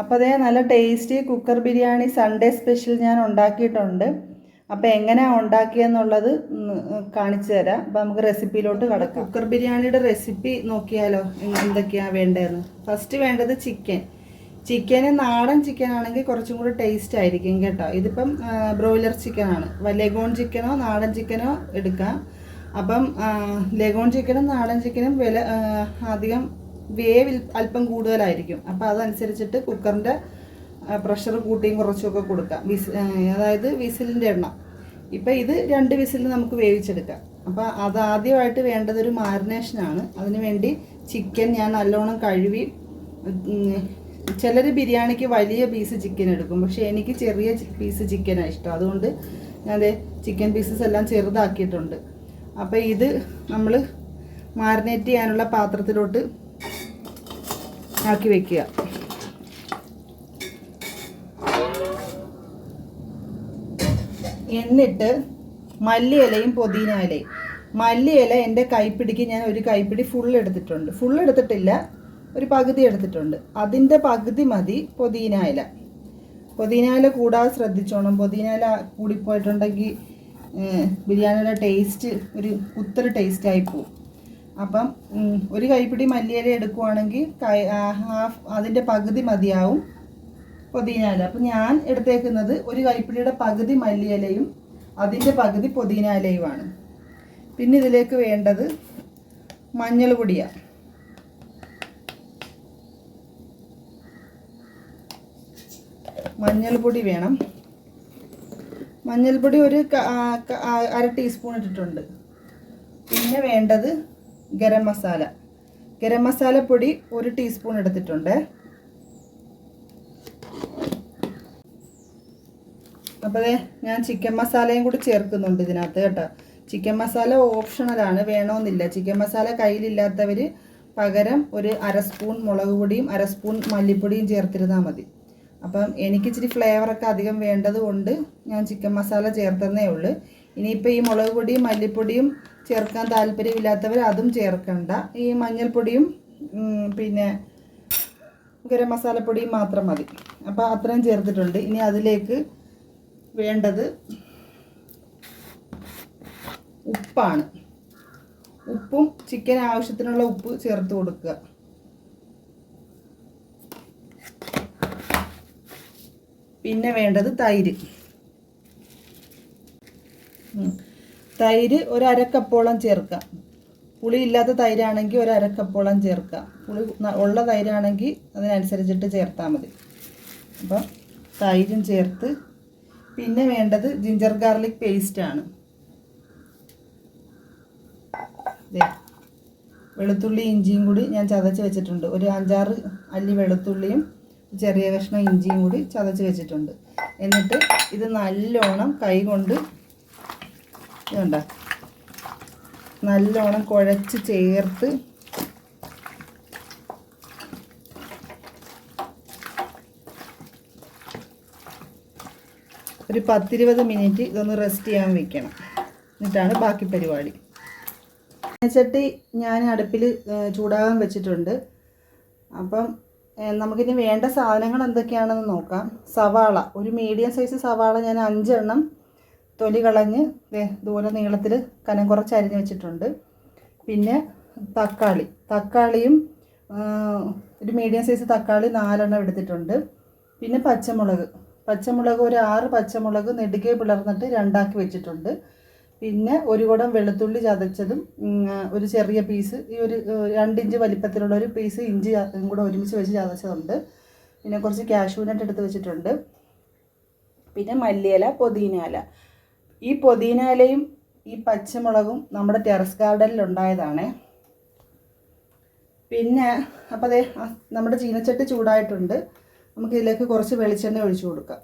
അപ്പോൾ അതേ നല്ല tasty cooker biryani Sunday special ഞാൻ ഉണ്ടാക്കിയിട്ടുണ്ട്. അപ്പോൾ എങ്ങനെയാണ് ഉണ്ടാക്കിയെന്നുള്ളത് കാണിച്ചു തരാം. അപ്പോൾ നമുക്ക് റെസിപ്പിയിലോട്ട് കടക്കാം. കുക്കർ ബിരിയാണിയുടെ റെസിപ്പി നോക്കിയാലോ, എന്തൊക്കെയാണ് വേണ്ടതെന്ന്. ഫസ്റ്റ് വേണ്ടത് ചിക്കന് നാടൻ ചിക്കൻ ആണെങ്കിൽ കുറച്ചും കൂടി ടേസ്റ്റ് ആയിരിക്കും കേട്ടോ. ഇതിപ്പം ബ്രോയിലർ ചിക്കനാണ്. ലെഗോൺ ചിക്കനോ നാടൻ ചിക്കനോ എടുക്കാം. അപ്പം ലെഗോൺ ചിക്കനും നാടൻ ചിക്കനും വില അധികം വേവ് അല്പം കൂടുതലായിരിക്കും. അപ്പോൾ അതനുസരിച്ചിട്ട് കുക്കറിൻ്റെ പ്രഷർ കൂട്ടിയും കുറച്ചുമൊക്കെ കൊടുക്കാം. അതായത് വിസിലിൻ്റെ എണ്ണം. ഇപ്പം ഇത് 2 വിസിൽ നമുക്ക് വേവിച്ചെടുക്കാം. അപ്പോൾ അത് ആദ്യമായിട്ട് വേണ്ടതൊരു മാരിനേഷനാണ്. അതിന് വേണ്ടി ചിക്കൻ ഞാൻ നല്ലോണം കഴുകി, ചിലർ ബിരിയാണിക്ക് വലിയ പീസ് ചിക്കൻ എടുക്കും, പക്ഷേ എനിക്ക് ചെറിയ പീസ് ചിക്കനാണ് ഇഷ്ടം. അതുകൊണ്ട് ഞാൻ ചിക്കൻ പീസസ് എല്ലാം ചെറുതാക്കിയിട്ടുണ്ട്. അപ്പോൾ ഇത് നമ്മൾ മാരിനേറ്റ് ചെയ്യാനുള്ള പാത്രത്തിലോട്ട് ആക്കി വെക്കുക. എന്നിട്ട് മല്ലിയിലയും പുതിന ഇലയും. മല്ലിയില എൻ്റെ കൈപ്പിടിക്ക് ഞാൻ ഒരു കൈപ്പിടി ഫുൾ എടുത്തിട്ടുണ്ട്. ഫുൾ എടുത്തിട്ടില്ല, ഒരു പകുതി എടുത്തിട്ടുണ്ട്. അതിൻ്റെ പകുതി മതി പുതിന ഇല. പുതിന ഇല കൂടാതെ ശ്രദ്ധിച്ചോണം. പുതിന ഇല കൂടിപ്പോയിട്ടുണ്ടെങ്കിൽ ബിരിയാണിയുടെ ടേസ്റ്റ് ഒരു കുത്തൽ ടേസ്റ്റായി പോവും. അപ്പം ഒരു കൈപ്പിടി മല്ലിയില എടുക്കുവാണെങ്കിൽ അതിൻ്റെ പകുതി മതിയാവും പുതിന ഇല. അപ്പം ഞാൻ എടുത്തേക്കുന്നത് ഒരു കൈപ്പിടിയുടെ പകുതി മല്ലിയിലയും അതിൻ്റെ പകുതി പുതിന ഇലയുമാണ്. പിന്നെ ഇതിലേക്ക് വേണ്ടത് മഞ്ഞൾ പൊടിയാണ്. മഞ്ഞൾപ്പൊടി വേണം. മഞ്ഞൾപ്പൊടി ഒരു 1/2 ടീസ്പൂൺ ഇട്ടിട്ടുണ്ട്. പിന്നെ വേണ്ടത് ഗരം മസാല. ഗരം മസാലപ്പൊടി 1 ടീസ്പൂൺ എടുത്തിട്ടുണ്ട്. അപ്പോൾ ഞാൻ ചിക്കൻ മസാലയും കൂടി ചേർക്കുന്നുണ്ട് ഇതിനകത്ത് കേട്ടോ. ചിക്കൻ മസാല ഓപ്ഷണലാണ്, വേണമെന്നില്ല. ചിക്കൻ മസാല കയ്യിലില്ലാത്തവർ പകരം ഒരു 1/2 സ്പൂൺ മുളക് പൊടിയും 1/2 സ്പൂൺ മല്ലിപ്പൊടിയും ചേർത്തിരുന്നാൽ മതി. അപ്പം എനിക്ക് ഇച്ചിരി ഫ്ലേവറൊക്കെ അധികം വേണ്ടത് കൊണ്ട് ഞാൻ ചിക്കൻ മസാല ചേർത്തന്നേ ഉള്ളൂ. ഇനിയിപ്പോൾ ഈ മുളക് പൊടിയും മല്ലിപ്പൊടിയും ചേർക്കാൻ താല്പര്യമില്ലാത്തവർ അതും ചേർക്കണ്ട. ഈ മഞ്ഞൾപ്പൊടിയും പിന്നെ ഗരം മസാലപ്പൊടിയും മാത്രം മതി. അപ്പോൾ അത്രയും ചേർത്തിട്ടുണ്ട്. ഇനി അതിലേക്ക് വേണ്ടത് ഉപ്പാണ്. ഉപ്പും ചിക്കൻ ആവശ്യത്തിനുള്ള ഉപ്പ് ചേർത്ത് കൊടുക്കുക. പിന്നെ വേണ്ടത് തൈര്. തൈര് ഒരു 1/2 കപ്പോളം ചേർക്കാം. പുളി ഇല്ലാത്ത തൈരാണെങ്കിൽ ഒരു 1/2 കപ്പോളം ചേർക്കാം. പുളി ഉള്ള തൈരാണെങ്കിൽ അതിനനുസരിച്ചിട്ട് ചേർത്താൽ മതി. അപ്പം തൈരും ചേർത്ത്, പിന്നെ വേണ്ടത് ജിഞ്ചർ ഗാർലിക് പേസ്റ്റാണ്. വെളുത്തുള്ളി ഇഞ്ചിയും കൂടി ഞാൻ ചതച്ച് വെച്ചിട്ടുണ്ട്. ഒരു 5-6 അല്ലി വെളുത്തുള്ളിയും ചെറിയ കഷ്ണം ഇഞ്ചിയും കൂടി ചതച്ച് വെച്ചിട്ടുണ്ട്. എന്നിട്ട് ഇത് നല്ലോണം കൈകൊണ്ട് നല്ലോണം കുഴച്ച് ചേർത്ത് ഒരു 10-20 മിനിറ്റ് ഇതൊന്ന് റെസ്റ്റ് ചെയ്യാൻ വെക്കണം. എന്നിട്ടാണ് ബാക്കി പരിപാടി. ചട്ടി ഞാൻ അടുപ്പിൽ ചൂടാകാൻ വെച്ചിട്ടുണ്ട്. അപ്പം നമുക്കിനി വേണ്ട സാധനങ്ങൾ എന്തൊക്കെയാണെന്ന് നോക്കാം. സവാള, ഒരു മീഡിയം സൈസ് സവാള ഞാൻ 5 എണ്ണം തൊലി കളഞ്ഞ് ദൂരെ നീളത്തിൽ കനം കുറച്ച് അരിഞ്ഞ് വെച്ചിട്ടുണ്ട്. പിന്നെ തക്കാളിയും ഒരു മീഡിയം സൈസ് തക്കാളി 4 എണ്ണം എടുത്തിട്ടുണ്ട്. പിന്നെ പച്ചമുളക് ഒരു 6 പച്ചമുളക് നെടുകെ പിളർന്നിട്ട് 2ആക്കി വെച്ചിട്ടുണ്ട്. പിന്നെ ഒരു കുടം വെളുത്തുള്ളി ചതച്ചതും ഒരു ചെറിയ പീസ്, ഈ ഒരു 2 ഇഞ്ച് വലിപ്പത്തിലുള്ള ഒരു പീസ് ഇഞ്ചി കൂടെ ഒരുമിച്ച് വെച്ച് ചതച്ചതുണ്ട്. പിന്നെ കുറച്ച് കാഷ്യൂ നട്ട് എടുത്ത് വെച്ചിട്ടുണ്ട്. പിന്നെ മല്ലിയില, പുതിന ഇല. ഈ പുതിന ഇലയും ഈ പച്ചമുളകും നമ്മുടെ ടെറസ് ഗാർഡനിൽ ഉണ്ടായതാണ്. പിന്നെ അപ്പോൾ അതെ, നമ്മുടെ ചീനച്ചട്ടി ചൂടായിട്ടുണ്ട്. നമുക്കിതിലേക്ക് കുറച്ച് വെളിച്ചെണ്ണ ഒഴിച്ചു കൊടുക്കാം.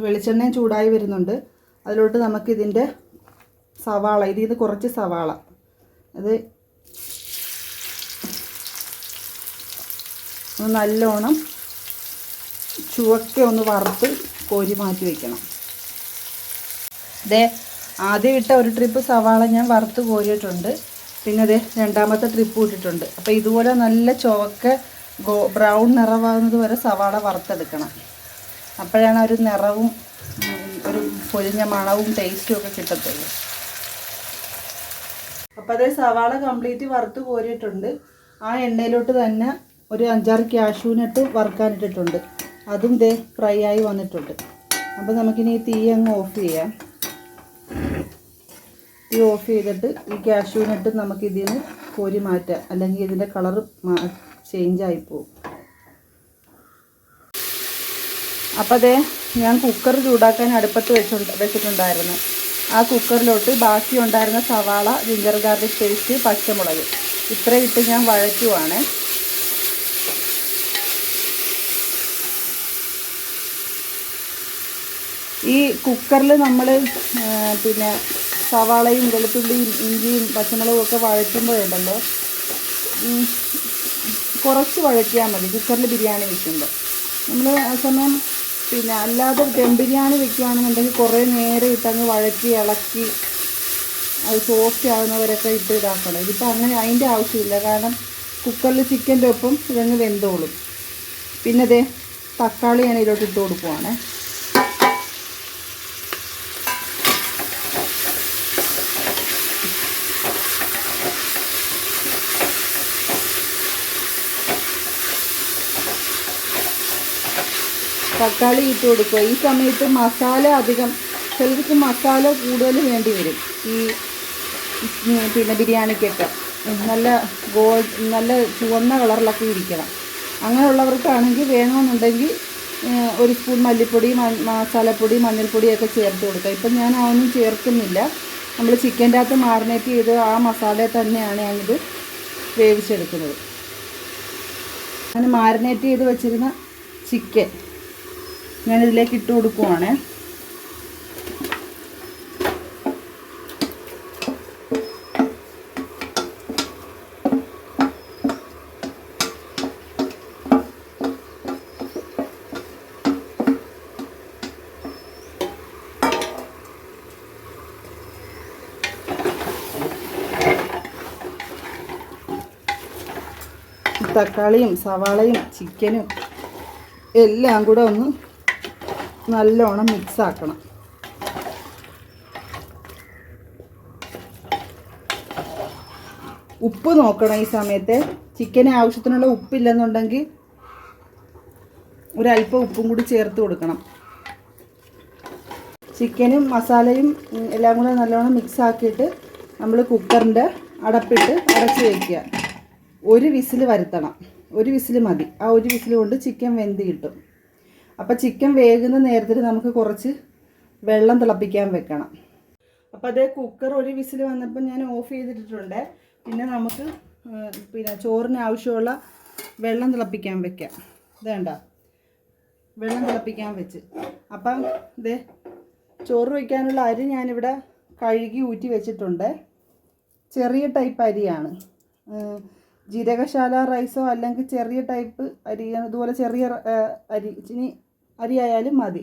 വെളിച്ചെണ്ണയും ചൂടായി വരുന്നുണ്ട്. അതിലോട്ട് നമുക്കിതിൻ്റെ സവാള, ഇതിൽ കുറച്ച് സവാള, അത് നല്ലോണം ചുവക്കെ ഒന്ന് വറുത്ത് കോരി മാറ്റി വയ്ക്കണം. ദേ ആദ്യം ഇട്ട ഒരു ട്രിപ്പ് സവാള ഞാൻ വറുത്ത് കോരിയിട്ടുണ്ട്. പിന്നെ അതേ രണ്ടാമത്തെ ട്രിപ്പ് ഇട്ടിട്ടുണ്ട്. അപ്പോൾ ഇതുപോലെ നല്ല ചുവക്ക ബ്രൗൺ നിറമാകുന്നത് വരെ സവാള വറുത്തെടുക്കണം. അപ്പോഴാണ് ഒരു നിറവും ഒരു പൊരിഞ്ഞ മണവും ടേസ്റ്റും ഒക്കെ കിട്ടത്തുള്ളൂ. അപ്പോൾ അതേ സവാള കംപ്ലീറ്റ് വറുത്ത് കോരിയിട്ടുണ്ട്. ആ എണ്ണയിലോട്ട് തന്നെ ഒരു 5-6 കാഷ്യൂനട്ട് വറുക്കാനിട്ടിട്ടുണ്ട്. അതും ദേ ഫ്രൈ ആയി വന്നിട്ടുണ്ട്. അപ്പോൾ നമുക്കിനി ഈ തീ അങ്ങ് ഓഫ് ചെയ്യാം. തീ ഓഫ് ചെയ്തിട്ട് ഈ കാഷ്യൂനട്ട് നമുക്കിതിൽ നിന്ന് കോരി മാറ്റാം, അല്ലെങ്കിൽ ഇതിൻ്റെ കളർ ചേഞ്ചായി പോകും. അപ്പോൾ അതേ ഞാൻ കുക്കർ ചൂടാക്കാൻ അടുപ്പത്ത് വെച്ചിട്ടുണ്ടായിരുന്നു. ആ കുക്കറിലോട്ട് ബാക്കി ഉണ്ടായിരുന്ന സവാള, ജിഞ്ചർ ഗാർലിക് പേസ്റ്റ്, പച്ചമുളക് ഇത്ര ഇട്ട് ഞാൻ വഴറ്റുവാണ്. ഈ കുക്കറിൽ നമ്മൾ പിന്നെ സവാളയും വെളുത്തുള്ളിയും ഇഞ്ചിയും പച്ചമുളകും ഒക്കെ വഴറ്റുമ്പോഴുണ്ടല്ലോ കുറച്ച് വഴറ്റിയാൽ മതി. കുക്കറിൽ ബിരിയാണി വയ്ക്കുമ്പോൾ നമ്മൾ ആ സമയം പിന്നെ അല്ലാതെ ദം ബിരിയാണി വെക്കുകയാണെന്നുണ്ടെങ്കിൽ കുറേ നേരം ഇട്ടങ്ങ് വഴറ്റി ഇളക്കി അത് സോഫ്റ്റ് ആകുന്നവരൊക്കെ ഇട്ട് ഇതാക്കണം. ഇതിപ്പോൾ അങ്ങനെ അതിൻ്റെ ആവശ്യമില്ല, കാരണം കുക്കറിൽ ചിക്കൻ്റെ ഒപ്പം ഇതങ്ങ് വെന്തോളും. പിന്നെ അതേ തക്കാളി ഞാൻ ഇതിലോട്ട് ഇട്ട് കൊടുക്കുവാണ്. തക്കാളി ഇട്ട് കൊടുക്കുക. ഈ സമയത്ത് മസാല അധികം, ചിലർക്ക് മസാല കൂടുതൽ വേണ്ടി വരും. ഈ പിന്നെ ബിരിയാണിക്കൊക്കെ നല്ല ചുവന്ന കളറിലൊക്കെ ഇരിക്കണം. അങ്ങനെയുള്ളവർക്കാണെങ്കിൽ വേണമെന്നുണ്ടെങ്കിൽ 1 സ്പൂൺ മല്ലിപ്പൊടി, മസാലപ്പൊടി, മഞ്ഞൾപ്പൊടിയൊക്കെ ചേർത്ത് കൊടുക്കുക. ഇപ്പം ഞാൻ അതൊന്നും ചേർക്കുന്നില്ല. നമ്മൾ ചിക്കൻ്റെ അകത്ത് മാറിനേറ്റ് ചെയ്ത് ആ മസാല തന്നെയാണ് ഞാനിത് വേവിച്ചെടുക്കുന്നത്. അങ്ങനെ മാരിനേറ്റ് ചെയ്ത് വെച്ചിരുന്ന ചിക്കൻ ഞാനിതിലേക്ക് ഇട്ട് കൊടുക്കുവാണ്. തക്കാളിയും സവാളയും ചിക്കനും എല്ലാം കൂടെ ഒന്ന് നല്ലോണം മിക്സ് ആക്കണം. ഉപ്പ് നോക്കണം ഈ സമയത്ത്. ചിക്കന് ആവശ്യത്തിനുള്ള ഉപ്പില്ലെന്നുണ്ടെങ്കിൽ ഒരല്പം ഉപ്പും കൂടി ചേർത്ത് കൊടുക്കണം. ചിക്കനും മസാലയും എല്ലാം കൂടെ നല്ലോണം മിക്സ് ആക്കിയിട്ട് നമ്മൾ കുക്കറിൻ്റെ അടപ്പിട്ട് അടച്ച് വയ്ക്കുക. 1 വിസിൽ വരുത്തണം. 1 വിസിൽ മതി. ആ 1 വിസിൽ കൊണ്ട് ചിക്കൻ വെന്ത് കിട്ടും. അപ്പോൾ ചിക്കൻ വേകുന്ന നേരത്തിൽ നമുക്ക് കുറച്ച് വെള്ളം തിളപ്പിക്കാൻ വെക്കണം. അപ്പോൾ അതേ കുക്കർ 1 വിസിൽ വന്നപ്പോൾ ഞാൻ ഓഫ് ചെയ്തിട്ടുണ്ട്. പിന്നെ നമുക്ക് പിന്നെ ചോറിന് ആവശ്യമുള്ള വെള്ളം തിളപ്പിക്കാൻ വെക്കാം. ഇതേണ്ട വെള്ളം തിളപ്പിക്കാൻ വെച്ച്. അപ്പം ഇതേ ചോറ് വയ്ക്കാനുള്ള അരി ഞാനിവിടെ കഴുകി ഊറ്റി വെച്ചിട്ടുണ്ട്. ചെറിയ ടൈപ്പ് അരിയാണ്. ജീരകശാല റൈസോ അല്ലെങ്കിൽ ചെറിയ ടൈപ്പ് അരി, അതുപോലെ ചെറിയ അരി ആയാലും മതി.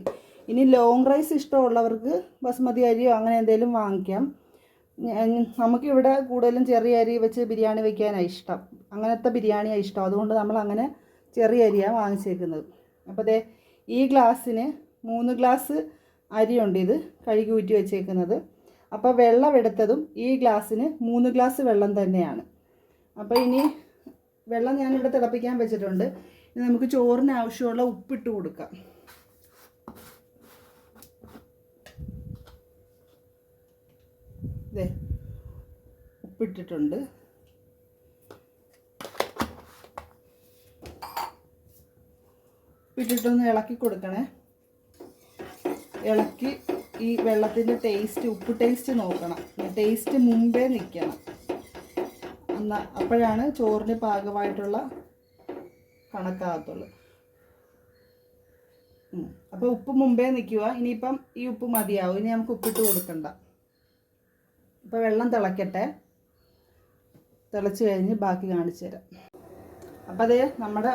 ഇനി ലോങ് റൈസ് ഇഷ്ടമുള്ളവർക്ക് ബസ്മതി അരിയോ അങ്ങനെ എന്തെങ്കിലും വാങ്ങിക്കാം. നമുക്കിവിടെ കൂടുതലും ചെറിയ അരി വെച്ച് ബിരിയാണി വയ്ക്കാനാണ് ഇഷ്ടം. അങ്ങനത്തെ ബിരിയാണിയാണ് ഇഷ്ടം. അതുകൊണ്ട് നമ്മൾ അങ്ങനെ ചെറിയ അരിയാണ് വാങ്ങിച്ചേക്കുന്നത്. അപ്പോൾ ദേ ഈ ഗ്ലാസ്സിന് 3 ഗ്ലാസ് അരിയുണ്ട്. ഇത് കഴുകി ഊറ്റി വെച്ചേക്കുന്നത്. അപ്പോൾ വെള്ളം എടുത്തതും ഈ ഗ്ലാസ്സിന് 3 ഗ്ലാസ് വെള്ളം തന്നെയാണ്. അപ്പോൾ ഇനി വെള്ളം ഞാനിവിടെ തിളപ്പിക്കാൻ വെച്ചിട്ടുണ്ട്. ഇനി നമുക്ക് ചോറിന് ആവശ്യമുള്ള ഉപ്പിട്ട് കൊടുക്കാം. ഇതേ ഉപ്പിട്ടിട്ടുണ്ട്. ഉപ്പിട്ടിട്ടൊന്ന് ഇളക്കി കൊടുക്കണേ. ഇളക്കി ഈ വെള്ളത്തിൻ്റെ ടേസ്റ്റ്, ഉപ്പ് ടേസ്റ്റ് നോക്കണം. ടേസ്റ്റ് മുമ്പേ നിൽക്കണം. അപ്പോഴാണ് ചോറിന് പാകമായിട്ടുള്ള കണക്കാകത്തുള്ളൂ. അപ്പോൾ ഉപ്പ് മുമ്പേ നിൽക്കുക. ഇനിയിപ്പം ഈ ഉപ്പ് മതിയാവും. ഇനി നമുക്ക് ഉപ്പിട്ട് കൊടുക്കണ്ട. ഇപ്പോൾ വെള്ളം തിളക്കട്ടെ. തിളച്ച് കഴിഞ്ഞ് ബാക്കി കാണിച്ചു തരാം. അപ്പോൾ അതേ നമ്മുടെ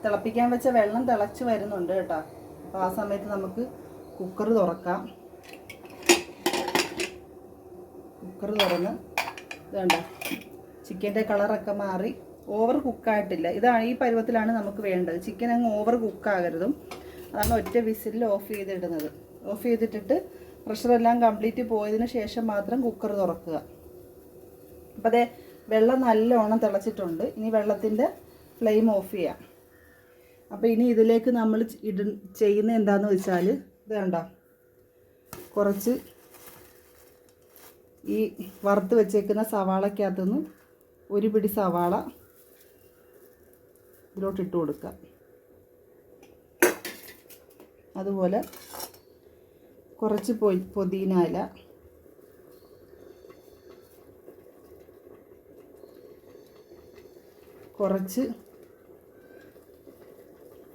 തിളപ്പിക്കാൻ വെച്ച വെള്ളം തിളച്ച് വരുന്നുണ്ട് കേട്ടോ. അപ്പോൾ ആ സമയത്ത് നമുക്ക് കുക്കർ തുറക്കാം. കുക്കർ തുറന്ന് ഇതുണ്ട്, ചിക്കൻ്റെ കളറൊക്കെ മാറി ഓവർ കുക്കായിട്ടില്ല. ഇതാണ് ഈ പരുവത്തിലാണ് നമുക്ക് വേണ്ടത്. ചിക്കൻ അങ്ങ് ഓവർ കുക്കാകരുതും. അതാണ് ഒറ്റ വിസിലിൽ ഓഫ് ചെയ്തിടുന്നത്. ഓഫ് ചെയ്തിട്ടിട്ട് പ്രഷറെല്ലാം കംപ്ലീറ്റ് പോയതിന് ശേഷം മാത്രം കുക്കർ തുറക്കുക. അപ്പോൾ അതേ വെള്ളം നല്ലോണം തിളച്ചിട്ടുണ്ട്. ഇനി വെള്ളത്തിൻ്റെ ഫ്ലെയിം ഓഫ് ചെയ്യാം. അപ്പോൾ ഇനി ഇതിലേക്ക് നമ്മൾ ചെയ്യുന്നത് എന്താണെന്ന് വെച്ചാൽ ഇത് കണ്ടോ, കുറച്ച് ഈ വറുത്ത് വെച്ചേക്കുന്ന സവാളക്കകത്തുനിന്ന് ഒരു പിടി സവാള ഇതിലോട്ട് ഇട്ട് കൊടുക്കുക. അതുപോലെ കുറച്ച് പുതിന ഇല, കുറച്ച്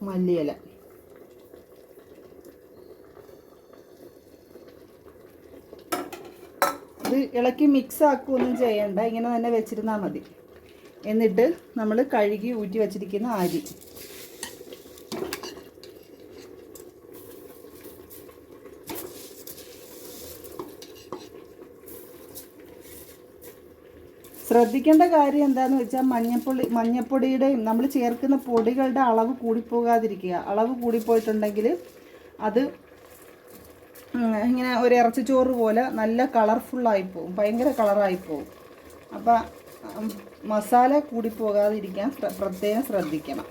മല്ലിയില, ഇത് ഇളക്കി മിക്സ് ആക്കുകയൊന്നും ചെയ്യണ്ട, ഇങ്ങനെ തന്നെ വെച്ചിരുന്നാൽ മതി. എന്നിട്ട് നമ്മൾ കഴുകി ഊറ്റി വച്ചിരിക്കുന്ന അരി ശ്രദ്ധിക്കേണ്ട കാര്യം എന്താണെന്ന് വെച്ചാൽ മഞ്ഞപ്പൊടിയുടെയും നമ്മൾ ചേർക്കുന്ന പൊടികളുടെ അളവ് കൂടിപ്പോകാതിരിക്കുക. അളവ് കൂടിപ്പോയിട്ടുണ്ടെങ്കിൽ അത് ഇങ്ങനെ ഒരു ഇറച്ചിച്ചോറ് പോലെ നല്ല കളർഫുള്ളായിപ്പോവും, ഭയങ്കര കളറായിപ്പോവും. അപ്പം മസാല കൂടിപ്പോകാതിരിക്കാൻ പ്രത്യേകം ശ്രദ്ധിക്കണം.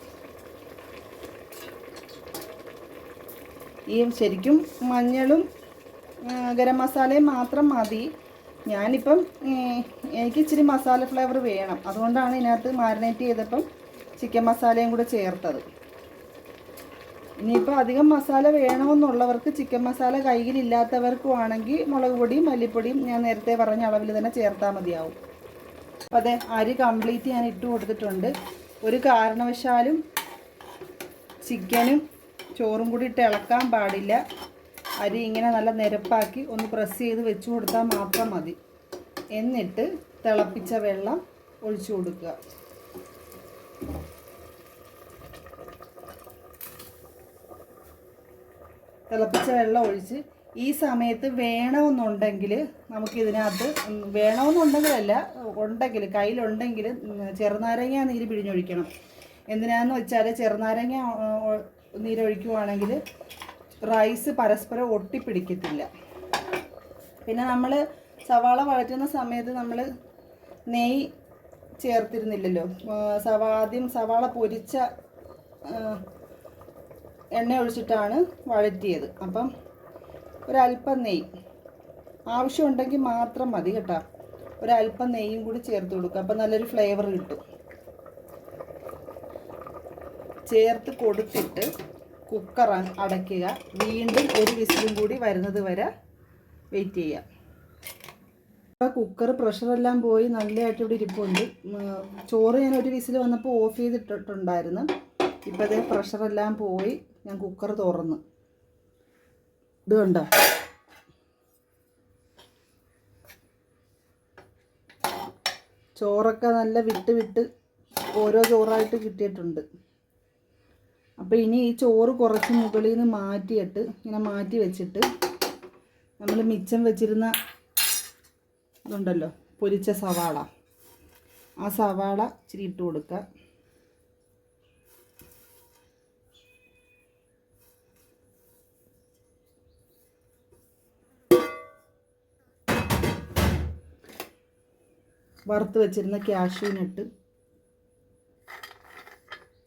ഈ ശരിക്കും മഞ്ഞളും ഗരം മസാലയും മാത്രം മതി. ഞാനിപ്പം എനിക്ക് ഇച്ചിരി മസാല ഫ്ലേവർ വേണം, അതുകൊണ്ടാണ് ഇതിനകത്ത് മാരിനേറ്റ് ചെയ്തപ്പം ചിക്കൻ മസാലയും കൂടെ ചേർത്തത്. ഇനിയിപ്പോൾ അധികം മസാല വേണമെന്നുള്ളവർക്ക്, ചിക്കൻ മസാല കയ്യിലില്ലാത്തവർക്കും ആണെങ്കിൽ മുളക് പൊടിയും മല്ലിപ്പൊടിയും ഞാൻ നേരത്തെ പറഞ്ഞ അളവിൽ തന്നെ ചേർത്താൽ മതിയാവും. അപ്പോൾ അതെ അരി കംപ്ലീറ്റ് ഞാൻ ഇട്ട് കൊടുത്തിട്ടുണ്ട്. ഒരു കാരണവശാലും ചിക്കനും ചോറും കൂടി ഇട്ട് ഇളക്കാൻ പാടില്ല. അരി ഇങ്ങനെ നല്ല നിരപ്പാക്കി ഒന്ന് പ്രസ് ചെയ്ത് വെച്ച് കൊടുത്താൽ മാത്രം മതി. എന്നിട്ട് തിളപ്പിച്ച വെള്ളം ഒഴിച്ചു കൊടുക്കുക. തിളപ്പിച്ച വെള്ളം ഒഴിച്ച് ഈ സമയത്ത് വേണമെന്നുണ്ടെങ്കിൽ നമുക്കിതിനകത്ത്, വേണമെന്നുണ്ടെങ്കിലല്ല, ഉണ്ടെങ്കിൽ കയ്യിലുണ്ടെങ്കിൽ ചെറുനാരങ്ങ നീര് പിഴിഞ്ഞൊഴിക്കണം. എന്തിനാന്ന് വെച്ചാൽ ചെറുനാരങ്ങ നീരൊഴിക്കുവാണെങ്കിൽ റൈസ് പരസ്പരം ഒട്ടിപ്പിടിക്കത്തില്ല. പിന്നെ നമ്മൾ സവാള വഴറ്റുന്ന സമയത്ത് നമ്മൾ നെയ്യ് ചേർത്തിരുന്നില്ലല്ലോ. ആദ്യം സവാള പൊരിച്ച എണ്ണ ഒഴിച്ചിട്ടാണ് വഴറ്റിയത്. അപ്പം ഒരല്പം നെയ്യ് ആവശ്യമുണ്ടെങ്കിൽ മാത്രം മതി കേട്ടോ. ഒരല്പം നെയ്യും കൂടി ചേർത്ത് കൊടുക്കുക. അപ്പം നല്ലൊരു ഫ്ലേവർ കിട്ടും. ചേർത്ത് കൊടുത്തിട്ട് കുക്കർ അടയ്ക്കുക. വീണ്ടും ഒരു വിസിലും കൂടി വരുന്നത് വരെ വെയിറ്റ് ചെയ്യുക. അപ്പോൾ കുക്കർ പ്രഷറെല്ലാം പോയി നല്ലതായിട്ട് ഇവിടെ ഇരിപ്പുണ്ട്. ചോറ് ഞാൻ ഒരു വിസിൽ വന്നപ്പോൾ ഓഫ് ചെയ്തിട്ടുണ്ടായിരുന്നു. ഇപ്പോൾ അതേ പ്രഷറെല്ലാം പോയി ഞാൻ കുക്കർ തുറന്ന് ഇത് കണ്ടോ, ചോറൊക്കെ നല്ല വിട്ട് ഓരോ ചോറായിട്ട് കിട്ടിയിട്ടുണ്ട്. അപ്പോൾ ഇനി ഈ ചോറ് കുറച്ച് മുകളിൽ നിന്ന് മാറ്റിയിട്ട് ഇങ്ങനെ മാറ്റി വെച്ചിട്ട് നമ്മൾ മിച്ചം വെച്ചിരുന്ന ഇതുണ്ടല്ലോ പൊരിച്ച സവാള, ആ സവാള ഇച്ചിരി ഇട്ട് കൊടുക്കുക. വറുത്ത് വെച്ചിരുന്ന കാഷ്യൂനട്ട്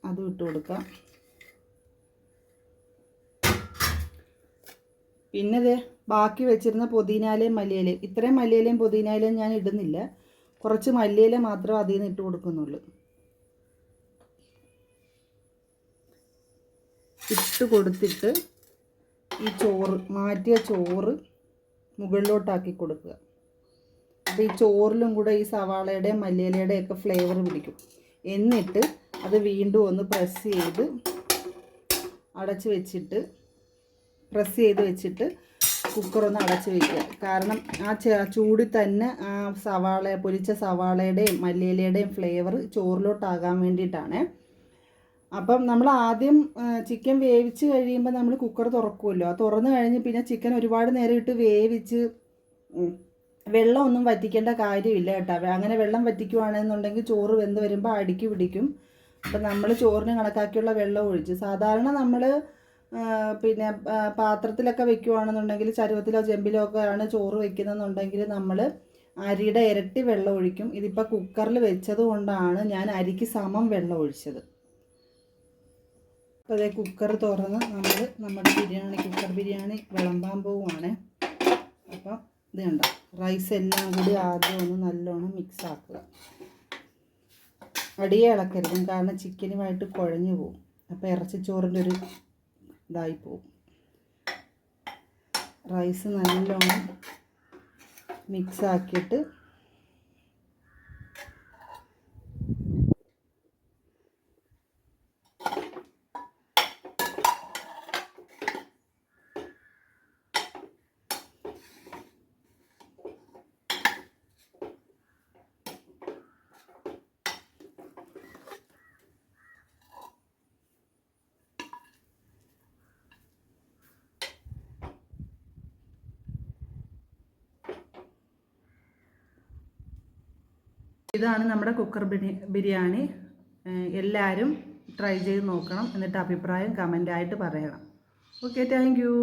അതും ഇട്ട് കൊടുക്കാം. പിന്നെ ദേ ബാക്കി വെച്ചിരുന്ന പുതിനയിലയും മല്ലിയിലയും, ഇത്രയും മല്ലിയിലയും പുതിനയിലയും ഞാൻ ഇടുന്നില്ല, കുറച്ച് മല്ലിയില മാത്രം അതിൽ നിന്ന് ഇട്ട് കൊടുക്കുന്നുള്ളൂ. ഇട്ട് കൊടുത്തിട്ട് ഈ ചോറ്, മാറ്റിയ ചോറ് മുകളിലോട്ടാക്കി കൊടുക്കുക. അപ്പോൾ ഈ ചോറിലും കൂടെ ഈ സവാളയുടെയും മല്ലിയിലയുടെയും ഒക്കെ ഫ്ലേവർ പിടിക്കും. എന്നിട്ട് അത് വീണ്ടും ഒന്ന് പ്രസ് ചെയ്ത് അടച്ച് വെച്ചിട്ട് കുക്കർ ഒന്ന് അടച്ച് വയ്ക്കുക. കാരണം ആ ചൂടിൽ തന്നെ ആ പൊരിച്ച സവാളയുടെയും മല്ലിയിലയുടെയും ഫ്ലേവർ ചോറിലോട്ടാകാൻ വേണ്ടിയിട്ടാണ്. അപ്പം നമ്മൾ ആദ്യം ചിക്കൻ വേവിച്ച് കഴിയുമ്പോൾ നമ്മൾ കുക്കർ തുറക്കുമല്ലോ. തുറന്ന് കഴിഞ്ഞ് പിന്നെ ചിക്കൻ ഒരുപാട് നേരം ഇട്ട് വേവിച്ച് വെള്ളമൊന്നും വറ്റിക്കേണ്ട കാര്യമില്ല കേട്ടോ. അങ്ങനെ വെള്ളം വറ്റിക്കുവാണെന്നുണ്ടെങ്കിൽ ചോറ് വെന്ത് വരുമ്പോൾ അടിക്ക് പിടിക്കും. അപ്പം നമ്മൾ ചോറിന് കണക്കാക്കിയുള്ള വെള്ളം ഒഴിച്ച്, സാധാരണ നമ്മൾ പിന്നെ പാത്രത്തിലൊക്കെ വെക്കുവാണെന്നുണ്ടെങ്കിൽ ചരുവത്തിലോ ചെമ്പിലോ ഒക്കെ ആണ് ചോറ് വെക്കുന്നതെന്നുണ്ടെങ്കിൽ നമ്മൾ അരിയുടെ ഇരട്ടി വെള്ളം ഒഴിക്കും. ഇതിപ്പോൾ കുക്കറിൽ വെച്ചത് കൊണ്ടാണ് ഞാൻ അരിക്ക് സമം വെള്ളം ഒഴിച്ചത്. അപ്പോൾ അതേ കുക്കർ തുറന്ന് നമ്മുടെ കുക്കർ ബിരിയാണി വിളമ്പാൻ പോവുകയാണ്. അപ്പം ഇത് കണ്ടോ, റൈസ് എല്ലാം കൂടി ആദ്യം ഒന്ന് നല്ലോണം മിക്സ് ആക്കുക. അടിയെ ഇളക്കരുതും, കാരണം ചിക്കനുമായിട്ട് കുഴഞ്ഞു പോകും. അപ്പോൾ ഇറച്ചിച്ചോറിൻ്റെ ഒരു ഇതായി പോകും. റൈസ് നല്ലോണം മിക്സ് ആക്കിയിട്ട് ഇതാണ് നമ്മുടെ കുക്കർ ബിരിയാണി. എല്ലാവരും ട്രൈ ചെയ്ത് നോക്കണം. എന്നിട്ട് അഭിപ്രായം കമൻ്റായിട്ട് പറയണം. Okay, thank you.